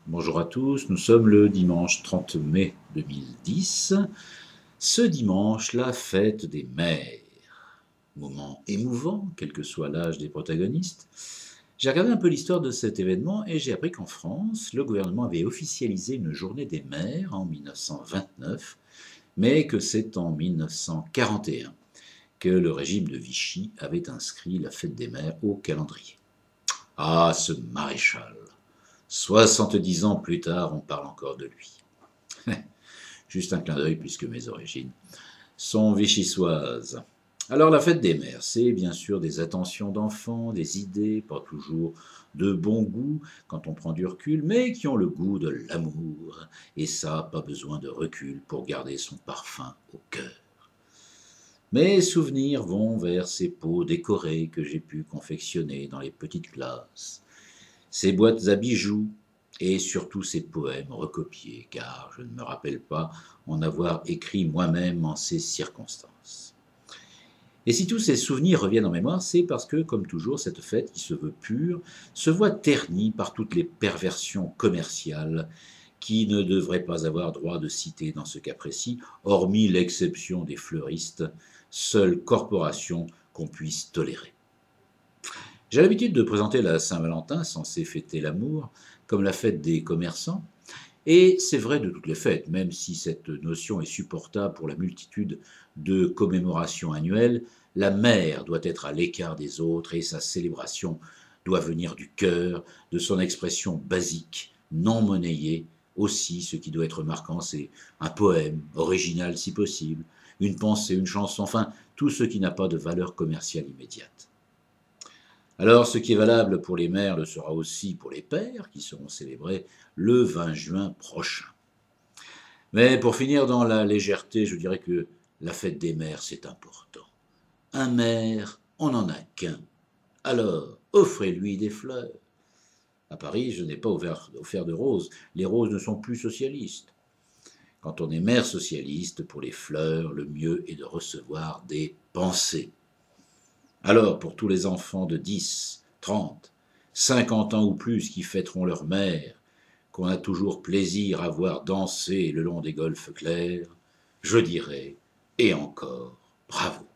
Bonjour à tous, nous sommes le dimanche 30 mai 2010. Ce dimanche, la fête des mères. Moment émouvant, quel que soit l'âge des protagonistes. J'ai regardé un peu l'histoire de cet événement et j'ai appris qu'en France, le gouvernement avait officialisé une journée des mères en 1929, mais que c'est en 1941 que le régime de Vichy avait inscrit la fête des mères au calendrier. Ah, ce maréchal! 70 ans plus tard, on parle encore de lui. Juste un clin d'œil puisque mes origines sont vichysoises. Alors la fête des mères, c'est bien sûr des attentions d'enfants, des idées, pas toujours de bon goût quand on prend du recul, mais qui ont le goût de l'amour. Et ça, pas besoin de recul pour garder son parfum au cœur. Mes souvenirs vont vers ces pots décorés que j'ai pu confectionner dans les petites classes, ces boîtes à bijoux et surtout ces poèmes recopiés, car je ne me rappelle pas en avoir écrit moi-même en ces circonstances. Et si tous ces souvenirs reviennent en mémoire, c'est parce que, comme toujours, cette fête qui se veut pure se voit ternie par toutes les perversions commerciales qui ne devraient pas avoir droit de citer dans ce cas précis, hormis l'exception des fleuristes, seule corporation qu'on puisse tolérer. J'ai l'habitude de présenter la Saint-Valentin, censée fêter l'amour, comme la fête des commerçants, et c'est vrai de toutes les fêtes, même si cette notion est supportable pour la multitude de commémorations annuelles, la mère doit être à l'écart des autres et sa célébration doit venir du cœur, de son expression basique, non monnayée. Aussi, ce qui doit être marquant, c'est un poème, original si possible, une pensée, une chanson, enfin, tout ce qui n'a pas de valeur commerciale immédiate. Alors, ce qui est valable pour les mères le sera aussi pour les pères, qui seront célébrés le 20 juin prochain. Mais pour finir dans la légèreté, je dirais que la fête des mères, c'est important. Un maire, on n'en a qu'un. Alors, offrez-lui des fleurs. À Paris, je n'ai pas offert de roses. Les roses ne sont plus socialistes. Quand on est maire socialiste, pour les fleurs, le mieux est de recevoir des pensées. Alors, pour tous les enfants de 10, 30, 50 ans ou plus qui fêteront leur mère, qu'on a toujours plaisir à voir danser le long des golfes clairs, je dirais, et encore, bravo.